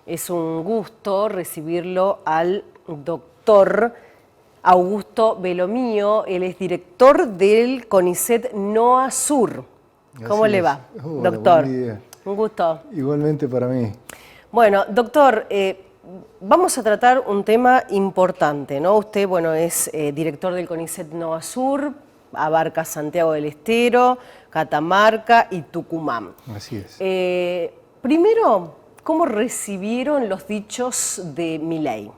Es un gusto recibirlo al doctor Augusto Belomío. Él es director del CONICET NOA Sur. ¿Cómo le va, Hola, doctor? buen día. Un gusto. Igualmente para mí. Bueno, doctor, vamos a tratar un tema importante, ¿no? Usted, bueno, es director del CONICET NOA Sur, abarca Santiago del Estero, Catamarca y Tucumán. Así es. Primero, ¿cómo recibieron los dichos de Milei?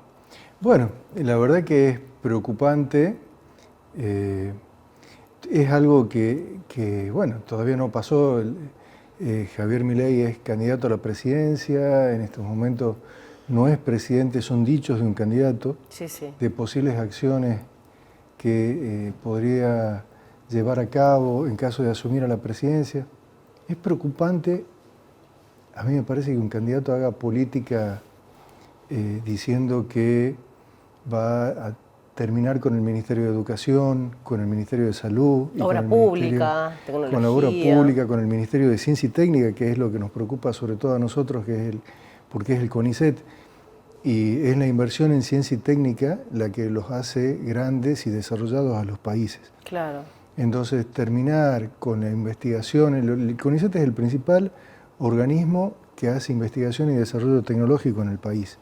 Bueno, la verdad que es preocupante. Es algo que, bueno, todavía no pasó. Javier Milei es candidato a la presidencia, en estos momentos no es presidente, son dichos de un candidato, Sí, sí. de posibles acciones que podría llevar a cabo en caso de asumir a la presidencia. Es preocupante, a mí me parece que un candidato haga política diciendo que va a terminar con el Ministerio de Educación, con el Ministerio de Salud, y Obra con el pública, tecnología. con la obra pública, con el Ministerio de Ciencia y Técnica, que es lo que nos preocupa sobre todo a nosotros, que es porque es el CONICET, y es la inversión en ciencia y técnica la que los hace grandes y desarrollados a los países. Claro. Entonces, terminar con la investigación, el CONICET es el principal organismo que hace investigación y desarrollo tecnológico en el país.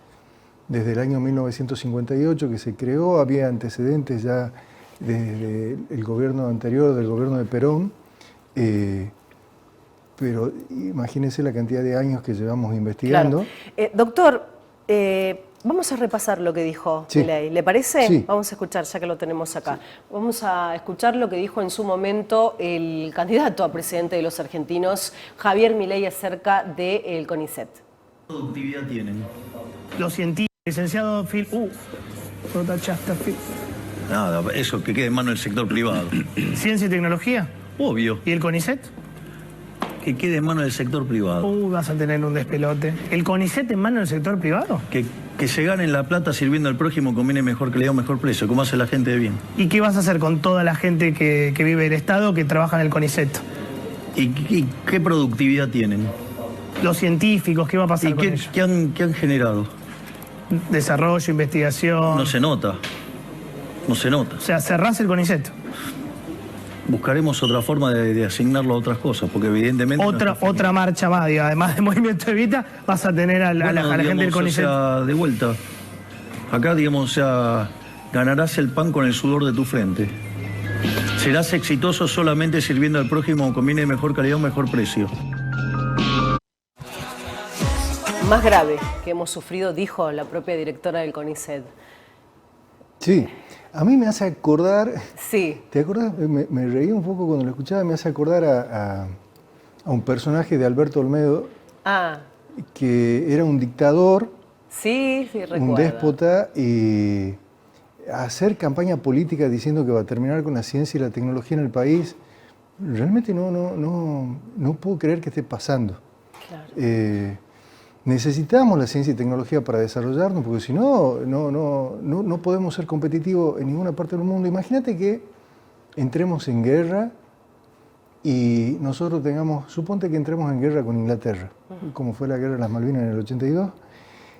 Desde el año 1958 que se creó, había antecedentes ya desde el gobierno anterior, del gobierno de Perón, pero imagínense la cantidad de años que llevamos investigando. Claro. Doctor, vamos a repasar lo que dijo Milei. ¿Le parece? Sí. Vamos a escuchar, ya que lo tenemos acá. Sí. Vamos a escuchar lo que dijo en su momento el candidato a presidente de los argentinos, Javier Milei, acerca del CONICET. ¿Qué productividad tienen? Los científicos, licenciado Phil, no tachaste, Phil. Nada, eso que quede en manos del sector privado. ¿Ciencia y tecnología? Obvio, ¿Y el CONICET? que quede en manos del sector privado. Vas a tener un despelote. ¿El CONICET en manos del sector privado? Que se ganen la plata sirviendo al prójimo conviene mejor que le dé un mejor precio, como hace la gente de bien. ¿Y qué vas a hacer con toda la gente que vive del Estado, que trabaja en el CONICET? ¿Y qué productividad tienen? Los científicos, ¿qué va a pasar ¿Y con ellos? qué han generado? Desarrollo, investigación... No se nota. No se nota. O sea, cerrás el CONICET. Buscaremos otra forma de asignarlo a otras cosas, porque evidentemente... Otra marcha más, digo, además de Movimiento Evita, vas a tener a la gente del CONICET. O sea, de vuelta. Acá, digamos, o sea, ganarás el pan con el sudor de tu frente. Serás exitoso solamente sirviendo al prójimo, conviene mejor calidad o mejor precio. Más grave que hemos sufrido, dijo la propia directora del CONICET. Sí, a mí me hace acordar... Sí. ¿Te acuerdas? Me reí un poco cuando lo escuchaba, me hace acordar a un personaje de Alberto Olmedo, que era un dictador, sí, recuerdo. Un déspota, y hacer campaña política diciendo que va a terminar con la ciencia y la tecnología en el país, realmente no puedo creer que esté pasando. Claro. Necesitamos la ciencia y tecnología para desarrollarnos, porque si no podemos ser competitivos en ninguna parte del mundo. Imagínate que entremos en guerra y nosotros suponte que entremos en guerra con Inglaterra, como fue la guerra de las Malvinas en el 82,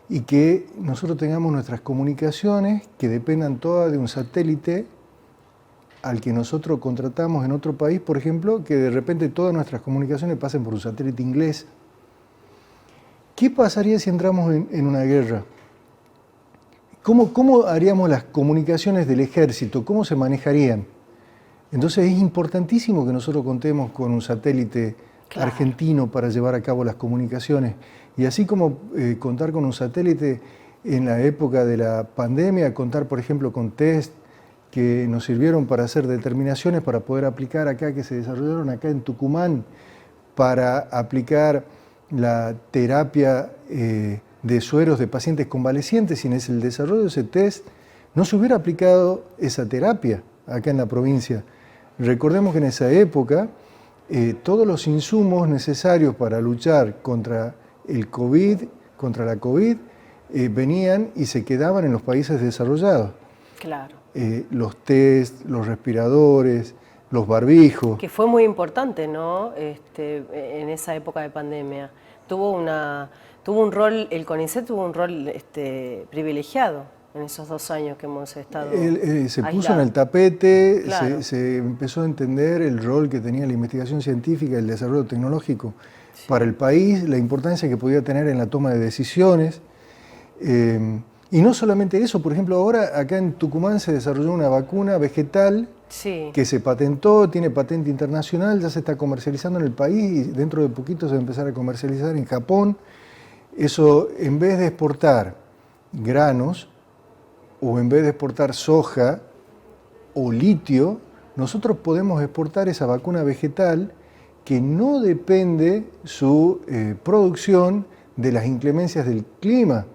y que nosotros tengamos nuestras comunicaciones que dependan todas de un satélite al que nosotros contratamos en otro país, por ejemplo, que de repente todas nuestras comunicaciones pasen por un satélite inglés. ¿Qué pasaría si entramos en una guerra? ¿Cómo haríamos las comunicaciones del ejército? ¿Cómo se manejarían? Entonces es importantísimo que nosotros contemos con un satélite argentino para llevar a cabo las comunicaciones. Y así como contar con un satélite en la época de la pandemia, contar por ejemplo con test que nos sirvieron para hacer determinaciones para poder aplicar acá, que se desarrollaron acá en Tucumán, para aplicar la terapia de sueros de pacientes convalecientes, y en el desarrollo de ese test no se hubiera aplicado esa terapia acá en la provincia. Recordemos que en esa época todos los insumos necesarios para luchar contra el COVID, contra la COVID, venían y se quedaban en los países desarrollados. Claro. Los test, los respiradores, los barbijos. Que fue muy importante, ¿no? En esa época de pandemia. Tuvo una tuvo un rol, el CONICET tuvo un rol privilegiado en esos 2 años que hemos estado se puso aislados. en el tapete, Claro. se empezó a entender el rol que tenía la investigación científica y el desarrollo tecnológico para el país, la importancia que podía tener en la toma de decisiones. Y no solamente eso, por ejemplo, ahora acá en Tucumán se desarrolló una vacuna vegetal Sí. que se patentó, tiene patente internacional, ya se está comercializando en el país y dentro de poquito se va a empezar a comercializar en Japón. Eso, en vez de exportar granos o en vez de exportar soja o litio, nosotros podemos exportar esa vacuna vegetal que no depende su producción de las inclemencias del clima.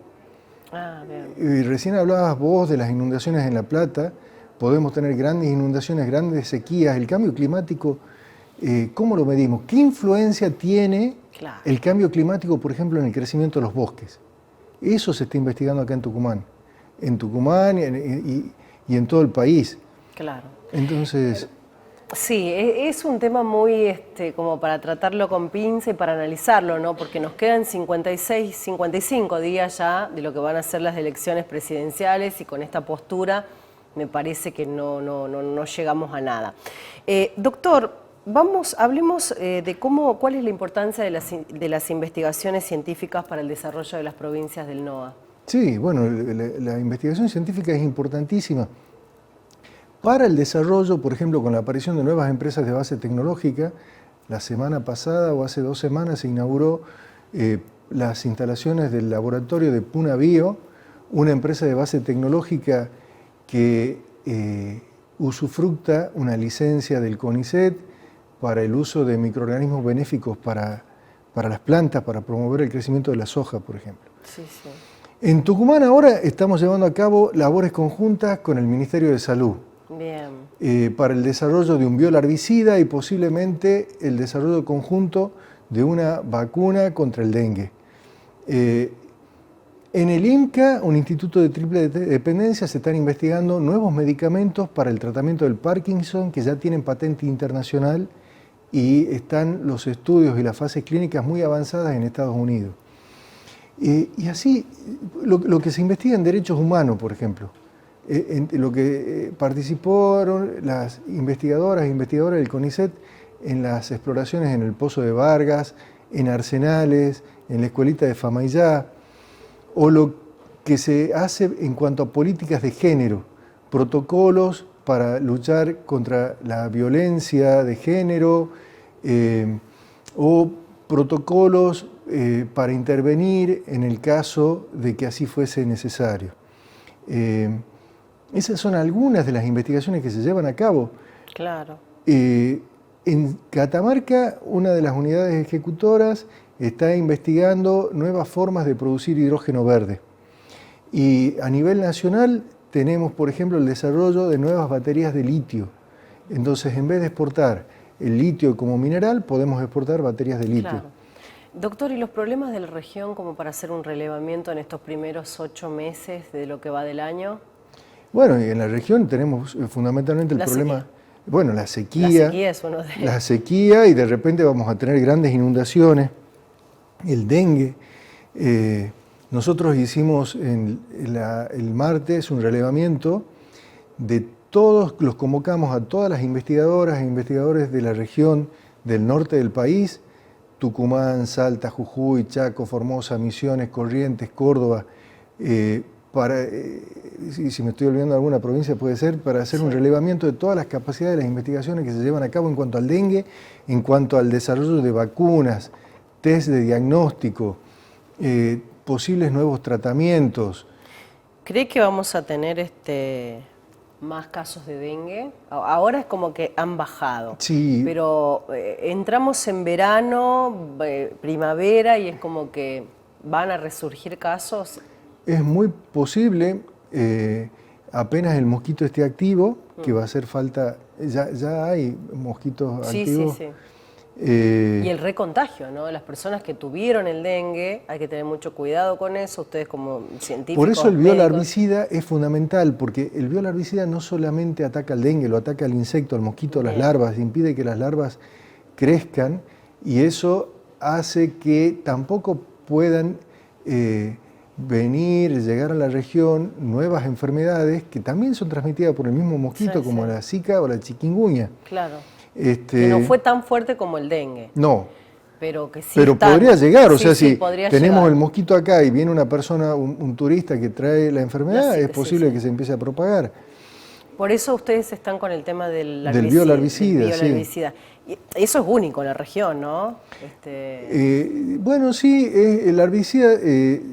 Ah, bien. Y recién hablabas vos de las inundaciones en La Plata. Podemos tener grandes inundaciones, grandes sequías. El cambio climático, ¿cómo lo medimos? ¿Qué influencia tiene Claro. el cambio climático, por ejemplo, en el crecimiento de los bosques? Eso se está investigando acá en Tucumán. En Tucumán y en todo el país. Claro. Entonces, Sí, es un tema muy como para tratarlo con pinza y para analizarlo, ¿no? Porque nos quedan 56, 55 días ya de lo que van a ser las elecciones presidenciales y con esta postura me parece que no llegamos a nada. Doctor, hablemos de cuál es la importancia de las investigaciones científicas para el desarrollo de las provincias del NOA. sí, bueno, la investigación científica es importantísima para el desarrollo, por ejemplo, con la aparición de nuevas empresas de base tecnológica. La semana pasada o hace 2 semanas se inauguró las instalaciones del laboratorio de Puna Bio, una empresa de base tecnológica que usufructa una licencia del CONICET para el uso de microorganismos benéficos para las plantas, para promover el crecimiento de la soja, por ejemplo. Sí, sí. En Tucumán ahora estamos llevando a cabo labores conjuntas con el Ministerio de Salud Bien. para el desarrollo de un biolarvicida y posiblemente el desarrollo conjunto de una vacuna contra el dengue. En el INCA, un instituto de triple dependencia, se están investigando nuevos medicamentos para el tratamiento del Parkinson que ya tienen patente internacional y están los estudios y las fases clínicas muy avanzadas en Estados Unidos. Y así, lo que se investiga en derechos humanos, por ejemplo, en lo que participaron las investigadoras e investigadores del CONICET en las exploraciones en el Pozo de Vargas, en Arsenales, en la escuelita de Famaillá, o lo que se hace en cuanto a políticas de género, protocolos para luchar contra la violencia de género, o protocolos para intervenir en el caso de que así fuese necesario. Esas son algunas de las investigaciones que se llevan a cabo. Claro. En Catamarca, una de las unidades ejecutoras está investigando nuevas formas de producir hidrógeno verde. Y a nivel nacional tenemos, por ejemplo, el desarrollo de nuevas baterías de litio. Entonces, en vez de exportar el litio como mineral, podemos exportar baterías de litio. Claro. Doctor, ¿y los problemas de la región como para hacer un relevamiento en estos primeros 8 meses de lo que va del año? Bueno, y en la región tenemos fundamentalmente el problema, bueno, la sequía. La sequía es uno de ellos. La sequía y de repente vamos a tener grandes inundaciones, el dengue. Nosotros hicimos el martes un relevamiento de todos, los convocamos a todas las investigadoras e investigadores de la región del norte del país, Tucumán, Salta, Jujuy, Chaco, Formosa, Misiones, Corrientes, Córdoba, si me estoy olvidando de alguna provincia puede ser, para hacer un relevamiento de todas las capacidades de las investigaciones que se llevan a cabo en cuanto al dengue, en cuanto al desarrollo de vacunas, test de diagnóstico, posibles nuevos tratamientos. ¿Cree que vamos a tener más casos de dengue? Ahora es como que han bajado, Sí. pero entramos en verano, primavera y es como que van a resurgir casos. Es muy posible, apenas el mosquito esté activo, que va a hacer falta, ya hay mosquitos activos. Sí. Y el recontagio, ¿no? Las personas que tuvieron el dengue, hay que tener mucho cuidado con eso, ustedes como científicos. Por eso el médicos. biolarvicida es fundamental, porque el biolarvicida no solamente ataca al dengue, lo ataca al insecto, al mosquito, a las larvas, impide que las larvas crezcan y eso hace que tampoco puedan venir, llegar a la región nuevas enfermedades que también son transmitidas por el mismo mosquito, Sí, como sí. la Zika o la chikungunya. Claro. Que no fue tan fuerte como el dengue. No, Pero que sí pero está- podría llegar, o sí, sea, sí, si podría tenemos llegar. el mosquito acá y viene una persona, un turista que trae la enfermedad, Sí, es posible sí. que se empiece a propagar. Por eso ustedes están con el tema del Del biolarvicida, sí. biolarvicida. Y eso es único en la región, ¿no? Bueno, sí, el herbicida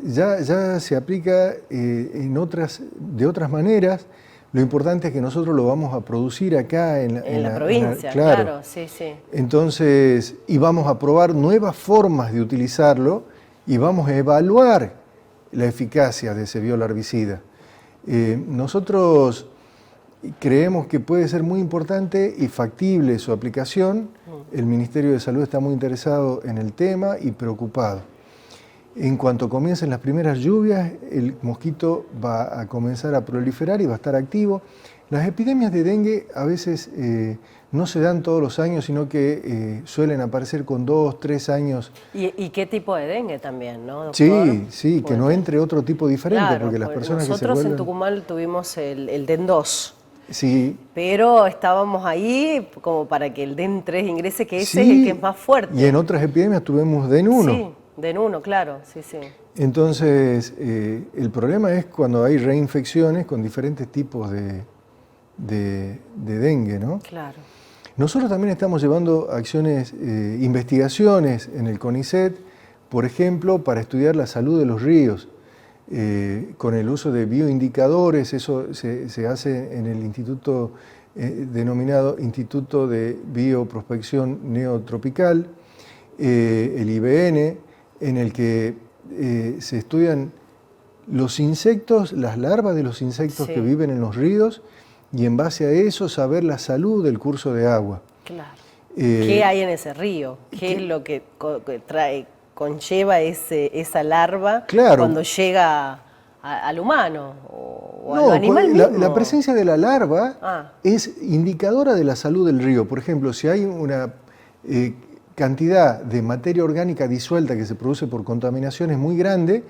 ya se aplica de otras maneras. Lo importante es que nosotros lo vamos a producir acá En la provincia, claro, sí, sí. Entonces, y vamos a probar nuevas formas de utilizarlo y vamos a evaluar la eficacia de ese biolarvicida. Nosotros creemos que puede ser muy importante y factible su aplicación. El Ministerio de Salud está muy interesado en el tema y preocupado. En cuanto comiencen las primeras lluvias, el mosquito va a comenzar a proliferar y va a estar activo. Las epidemias de dengue a veces no se dan todos los años, sino que suelen aparecer con 2, 3 años. ¿Y qué tipo de dengue también, no, doctor? Sí, sí, que no Porque- entre otro tipo diferente, Claro, porque las personas que se nosotros vuelven... en Tucumán tuvimos el DEN 2, Sí, pero estábamos ahí como para que el DEN 3 ingrese, que ese sí, es el que es más fuerte. y en otras epidemias tuvimos DEN 1. Sí, DEN 1, claro, sí, sí. Entonces, el problema es cuando hay reinfecciones con diferentes tipos de dengue, ¿no? Claro. Nosotros también estamos llevando acciones, investigaciones en el CONICET, por ejemplo, para estudiar la salud de los ríos, con el uso de bioindicadores. Eso se hace en el instituto denominado Instituto de Bioprospección Neotropical, el IBN, en el que se estudian los insectos, las larvas de los insectos Sí. que viven en los ríos, y en base a eso saber la salud del curso de agua. Claro. Eh, ¿Qué hay en ese río? ¿Qué es lo que conlleva esa larva Claro. cuando llega al humano o No, al animal la mismo? presencia de la larva Ah. es indicadora de la salud del río. Por ejemplo, si hay una cantidad de materia orgánica disuelta que se produce por contaminaciones muy grande,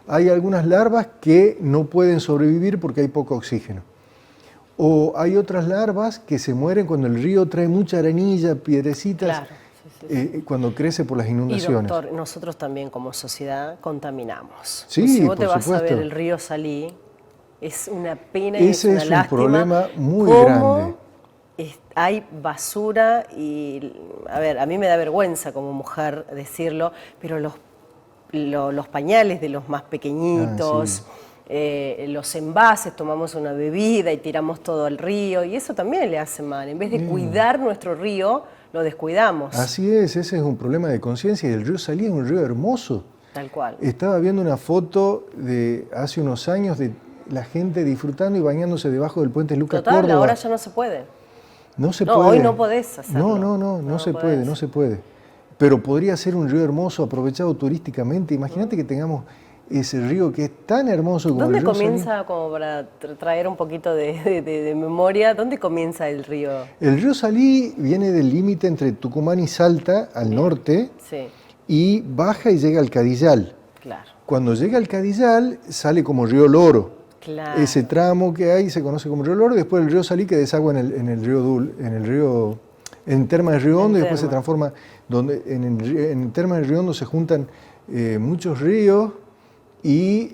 hay algunas larvas que no pueden sobrevivir porque hay poco oxígeno. O hay otras larvas que se mueren cuando el río trae mucha arenilla, piedrecitas, Claro, sí, sí. cuando crece por las Y inundaciones. doctor, nosotros también como sociedad contaminamos. Sí, Si vos te por vas a supuesto. ver el río Salí, es una pena y Ese es una es un lástima problema muy cómo grande. hay basura y, a ver, a mí me da vergüenza como mujer decirlo, pero los pañales de los más pequeñitos, los envases, tomamos una bebida y tiramos todo al río y eso también le hace mal. En vez de cuidar nuestro río, lo descuidamos. Así es, ese es un problema de conciencia y el río Salí es un río hermoso. Tal cual. Estaba viendo una foto de hace unos años de la gente disfrutando y bañándose debajo del puente Lucas Total, Córdoba. ahora ya no se puede. No se No, puede. hoy no podés hacerlo. No se podés. puede, no se puede. Pero podría ser un río hermoso, aprovechado turísticamente. Imagínate que tengamos ese río que es tan hermoso como ¿Dónde el río Salí. comienza, como para traer un poquito de memoria, dónde comienza el río? El río Salí viene del límite entre Tucumán y Salta, al norte, Sí, y baja y llega al Cadillal. claro. Cuando llega al Cadillal, sale como río Loro. Claro. Ese tramo que hay se conoce como río Loro, después el río Salí que desagua en Termas de Río Hondo, y después se Termas. transforma, en Termas de Río Hondo se juntan muchos ríos y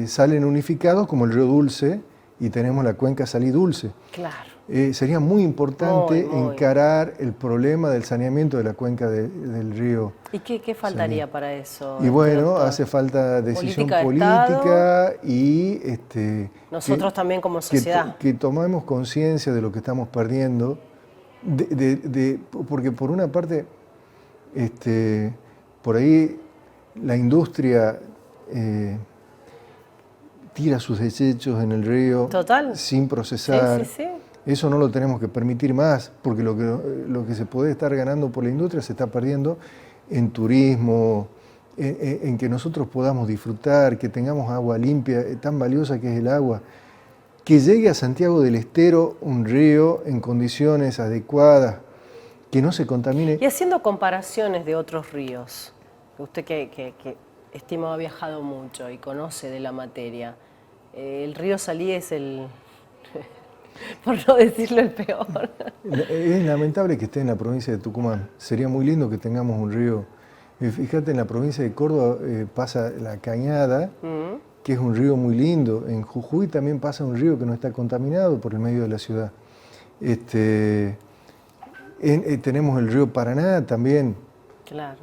salen unificados como el río Dulce, y tenemos la cuenca Salí Dulce. Claro. Sería muy importante Muy. encarar el problema del saneamiento de la cuenca del río. ¿Y qué faltaría para eso? Y bueno, doctor? hace falta decisión Política de política y Nosotros también como sociedad. que tomemos conciencia de lo que estamos perdiendo, porque por una parte, por ahí la industria tira sus desechos en el río Total. sin procesar. Sí, sí, sí. Eso no lo tenemos que permitir más, porque lo que se puede estar ganando por la industria se está perdiendo en turismo, en que nosotros podamos disfrutar, que tengamos agua limpia, tan valiosa que es el agua, que llegue a Santiago del Estero un río en condiciones adecuadas, que no se contamine. Y haciendo comparaciones de otros ríos, usted que estimado, ha viajado mucho y conoce de la materia. El río Salí es el, por no decirlo, el peor. Es lamentable que esté en la provincia de Tucumán. Sería muy lindo que tengamos un río. Fíjate, en la provincia de Córdoba pasa la Cañada, que es un río muy lindo. En Jujuy también pasa un río que no está contaminado por el medio de la ciudad. Tenemos el río Paraná también. Claro.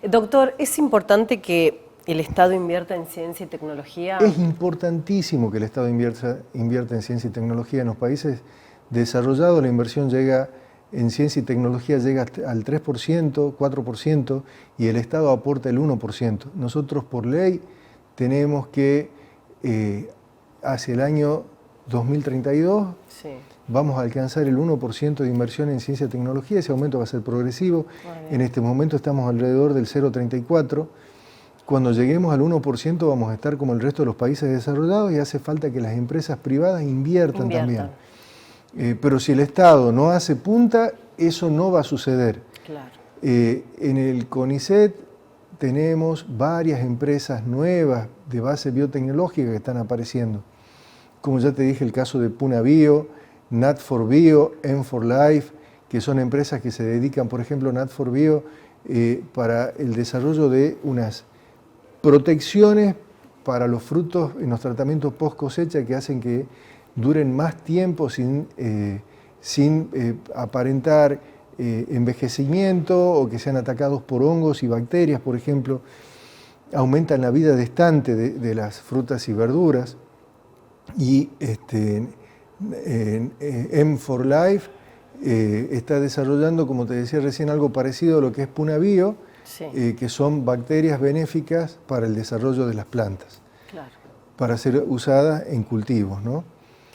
Doctor, ¿es importante que el Estado invierta en ciencia y tecnología? Es importantísimo que el Estado invierta en ciencia y tecnología. En los países desarrollados la inversión en ciencia y tecnología llega al 3%, 4%, y el Estado aporta el 1%. Nosotros por ley tenemos que, hacia el año 2032, Sí. vamos a alcanzar el 1% de inversión en ciencia y tecnología. Ese aumento va a ser progresivo. En este momento estamos alrededor del 0,34%. Cuando lleguemos al 1% vamos a estar como el resto de los países desarrollados y hace falta que las empresas privadas inviertan también. Pero si el Estado no hace punta, eso no va a suceder. Claro. En el CONICET tenemos varias empresas nuevas de base biotecnológica que están apareciendo. Como ya te dije, el caso de Puna Bio, Nat4Bio, M4Life, que son empresas que se dedican, por ejemplo, Nat4Bio, para el desarrollo de unas protecciones para los frutos en los tratamientos post cosecha que hacen que duren más tiempo sin aparentar envejecimiento o que sean atacados por hongos y bacterias, por ejemplo. Aumentan la vida de estante de las frutas y verduras. Y M4Life está desarrollando, como te decía recién, algo parecido a lo que es Puna Bio, Sí. Que son bacterias benéficas para el desarrollo de las plantas, Claro. para ser usadas en cultivos, ¿no?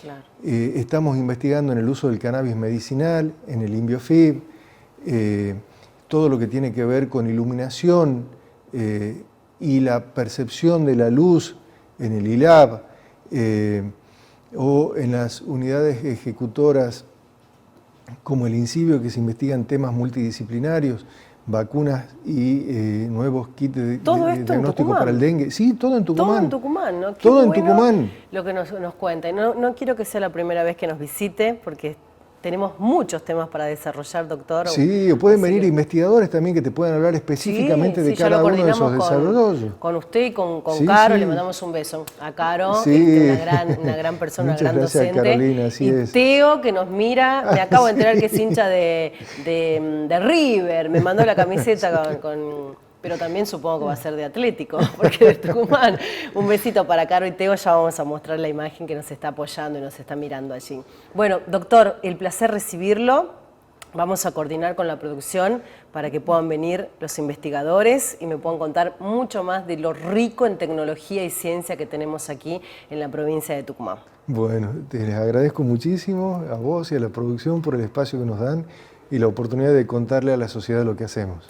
Claro. Estamos investigando en el uso del cannabis medicinal, en el InbioFib, todo lo que tiene que ver con iluminación y la percepción de la luz en el ILAB, o en las unidades ejecutoras como el INCIBio, que se investigan temas multidisciplinarios, vacunas y nuevos kits de diagnóstico para el dengue. Sí, todo en Tucumán. Todo en Tucumán, ¿no? Qué Todo en bueno Tucumán. lo que nos cuenta. Y no quiero que sea la primera vez que nos visite, porque tenemos muchos temas para desarrollar, doctor. Sí, o pueden Así venir que- investigadores también que te puedan hablar específicamente de ya lo cada uno de esos coordinamos desarrollos. con usted y con Sí, Caro, sí. le mandamos un beso. A Caro, Sí. una gran persona, Muchas una gran gracias, docente. Carolina, así y es. Teo, que nos mira, me acabo de enterar que es hincha de River, me mandó la camiseta pero también supongo que va a ser de Atlético, porque de Tucumán. Un besito para Caro y Teo, ya vamos a mostrar la imagen que nos está apoyando y nos está mirando allí. Bueno, doctor, el placer recibirlo. Vamos a coordinar con la producción para que puedan venir los investigadores y me puedan contar mucho más de lo rico en tecnología y ciencia que tenemos aquí en la provincia de Tucumán. Bueno, les agradezco muchísimo a vos y a la producción por el espacio que nos dan y la oportunidad de contarle a la sociedad lo que hacemos.